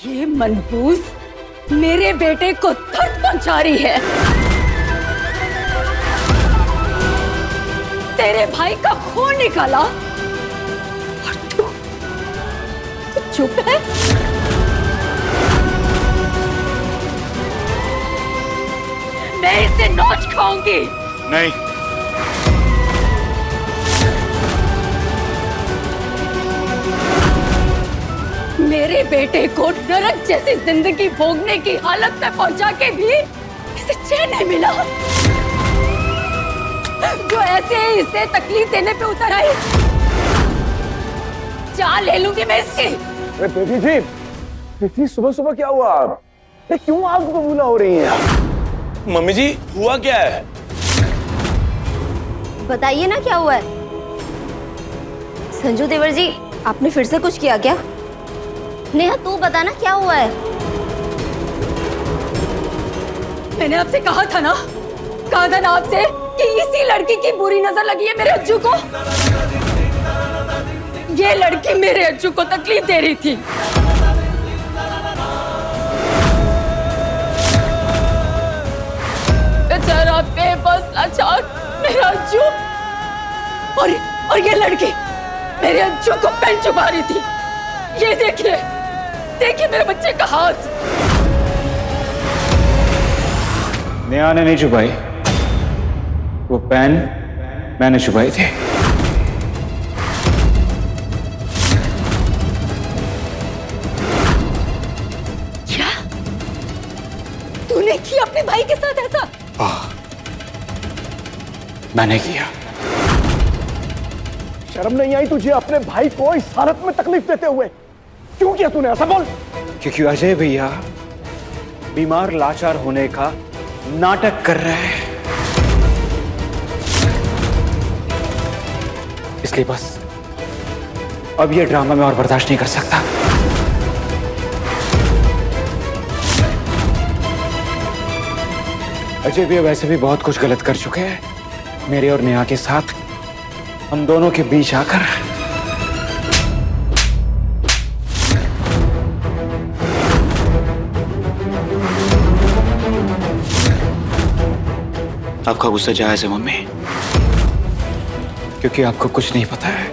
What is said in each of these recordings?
ये मनहूस मेरे बेटे को दर्द पहुंचा रही है। तेरे भाई का खून निकाला और तू चुप है। मैं इसे नोच खाऊंगी। नहीं, मेरे बेटे को नरक जैसी जिंदगी भोगने की हालत में पहुंचा के भी इसे चैन नहीं मिला। जो ऐसे ही इसे तकलीफ देने पे उतर आई, जान ले लूंगी मैं इसकी। अरे बेटी जी, इतनी सुबह सुबह क्या हुआ? अरे क्यों आग बबूला हो रही हैं? मम्मी जी हुआ क्या है? बताइए ना क्या हुआ है। संजू देवर जी, आपने फिर से कुछ किया क्या? नेहा तू बता ना क्या हुआ है। मैंने आपसे कहा था ना आपसे कि इसी लड़की की बुरी नजर लगी है मेरे अज्जू को। ये लड़की मेरे अज्जू को तकलीफ दे रही थी। बेचारा बेबस लाचार मेरा अज्जू, और ये लड़की मेरे अज्जू को पेन चुबा रही थी। ये देखिए मेरे बच्चे का हाथ। नेहा ने नहीं छुपाई, वो पेन मैंने छुपाई थी। क्या तूने किया अपने भाई के साथ ऐसा? मैंने किया। शर्म नहीं आई तुझे अपने भाई को इस हालत में तकलीफ देते हुए? क्यों किया तूने ऐसा? बोल। क्योंकि अजय भैया बीमार लाचार होने का नाटक कर रहे हैं, इसलिए बस अब ये ड्रामा मैं और बर्दाश्त नहीं कर सकता। अजय भैया वैसे भी बहुत कुछ गलत कर चुके हैं मेरे और नेहा के साथ। हम दोनों के बीच आकर आपका गुस्सा जायज है मम्मी, क्योंकि आपको कुछ नहीं पता है।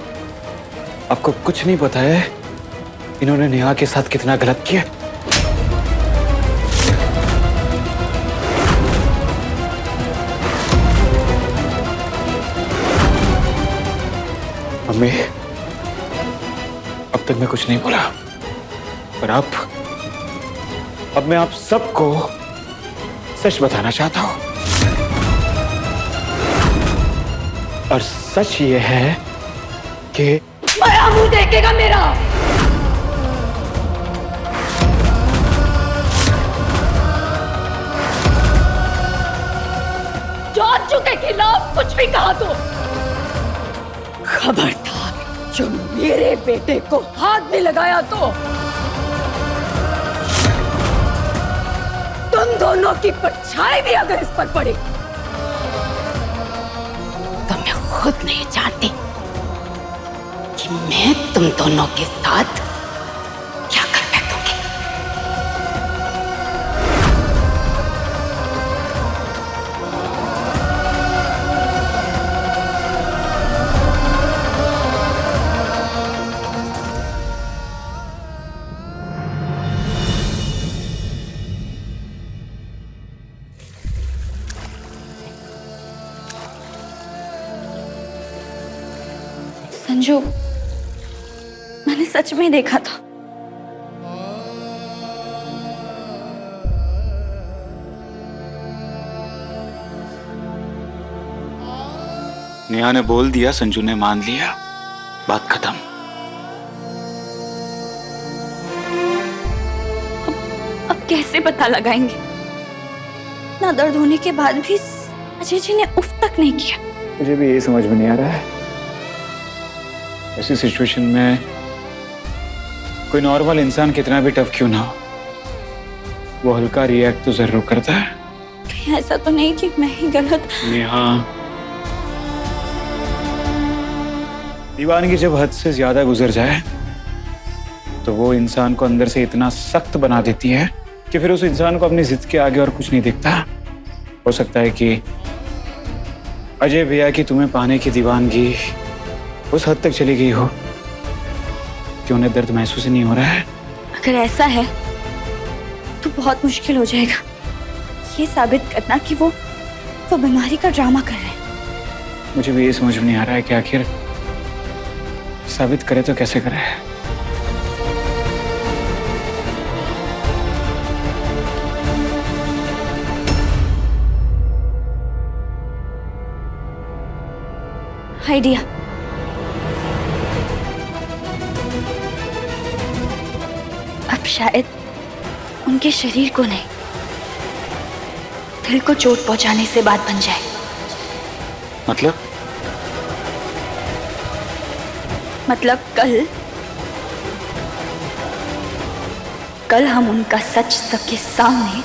आपको कुछ नहीं पता है इन्होंने नेहा के साथ कितना गलत किया। मम्मी, अब तक मैं कुछ नहीं बोला, पर अब मैं आप सबको सच बताना चाहता हूं। और सच ये है कि मेरा मुंह देखेगा मेरा। जॉर्ज के खिलाफ कुछ भी कहा तो खबरदार, जो मेरे बेटे को हाथ भी लगाया तो तुम दोनों की परछाई भी अगर इस पर पड़ी तो मैं खुद नहीं जानती कि मैं तुम दोनों के साथ क्या कर बैठूंगी। संजू, मैंने सच में देखा था। नेहा ने बोल दिया, संजू ने मान लिया, बात खत्म। अब कैसे पता लगाएंगे? ना दर्द होने के बाद भी अजय जी ने उफ तक नहीं किया। मुझे भी ये समझ में नहीं आ रहा है, ऐसी सिचुएशन में कोई नॉर्मल इंसान कितना भी टफ क्यों ना हो, वो हल्का रिएक्ट तो जरूर करता है। कहीं ऐसा तो नहीं कि मैं ही गलत? नेहा, दीवानगी जब हद से ज्यादा गुजर जाए तो वो इंसान को अंदर से इतना सख्त बना देती है कि फिर उस इंसान को अपनी जिद के आगे और कुछ नहीं दिखता। हो सकता है कि अजय भैया की तुम्हें पाने की दीवानगी उस हद तक चली गई हो कि उन्हें दर्द महसूस ही नहीं हो रहा है। अगर ऐसा है तो बहुत मुश्किल हो जाएगा ये साबित करना कि वो बीमारी का ड्रामा कर रहे हैं। मुझे भी ये समझ में नहीं आ रहा है कि आखिर साबित करे तो कैसे करे। आइडिया। अब शायद उनके शरीर को नहीं, दिल को चोट पहुंचाने से बात बन जाए। मतलब कल हम उनका सच सबके सामने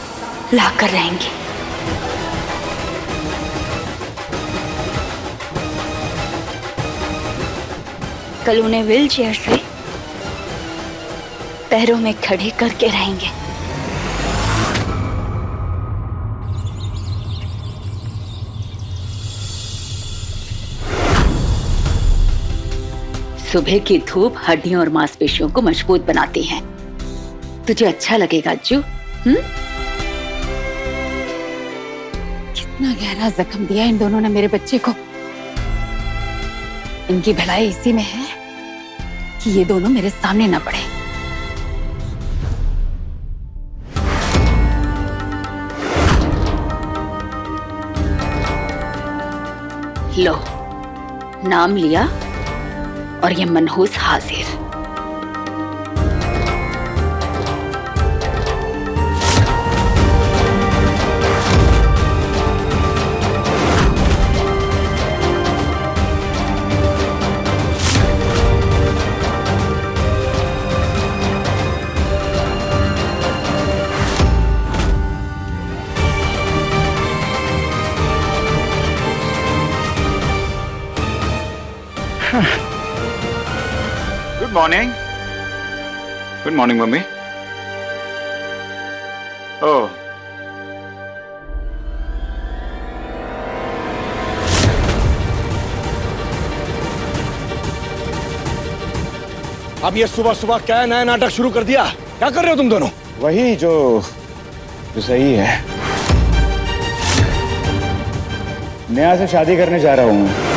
लाकर रहेंगे। कल उन्हें व्हील चेयर से पैरों में खड़े करके रहेंगे। सुबह की धूप हड्डियों और मांसपेशियों को मजबूत बनाती है। तुझे अच्छा लगेगा अज्जू? कितना गहरा जख्म दिया इन दोनों ने मेरे बच्चे को। इनकी भलाई इसी में है कि ये दोनों मेरे सामने न पड़े। लो, नाम लिया और ये मनहूस हाजिर। Good morning. Good morning mummy. Oh, अब ये सुबह सुबह क्या नया नाटक शुरू कर दिया? क्या कर रहे हो तुम दोनों? वही जो सही है। नेहा से शादी करने जा रहा हूं मैं।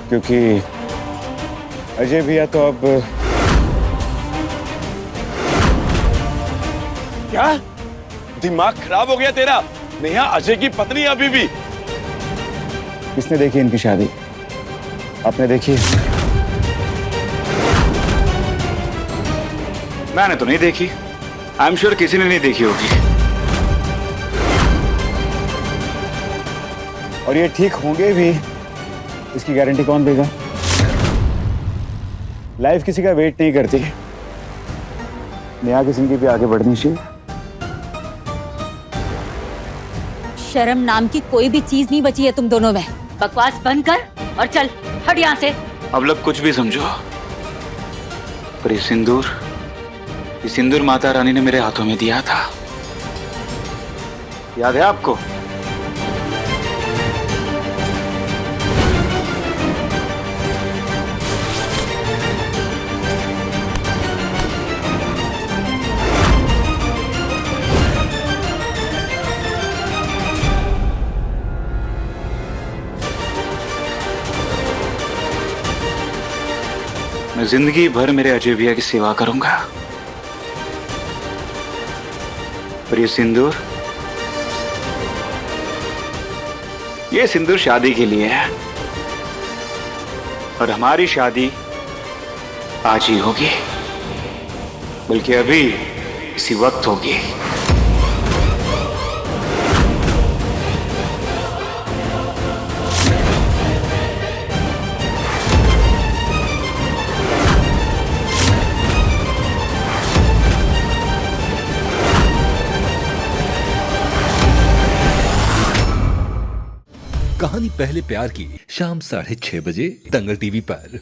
क्योंकि अजय भैया तो अब क्या दिमाग खराब हो गया तेरा? नेहा अजय की पत्नी अभी भी? किसने देखी इनकी शादी? आपने देखी? मैंने तो नहीं देखी। आई एम श्योर किसी ने नहीं देखी होगी। और ये ठीक होंगे भी, इसकी गारंटी कौन देगा? लाइफ किसी का वेट नहीं करती। नेहा की जिंदगी भी आगे बढ़नी चाहिए। शर्म नाम की कोई भी चीज नहीं बची है तुम दोनों में। बकवास बंद कर और चल हट यहाँ से। अब लोग कुछ भी समझो, पर ये सिंदूर माता रानी ने मेरे हाथों में दिया था। याद है आपको? मैं जिंदगी भर मेरे अजय भैया की सेवा करूंगा। पर ये सिंदूर शादी के लिए है। और हमारी शादी आज ही होगी, बल्कि अभी इसी वक्त होगी। कहानी पहले प्यार की शाम 6:30 बजे दंगल टीवी पर।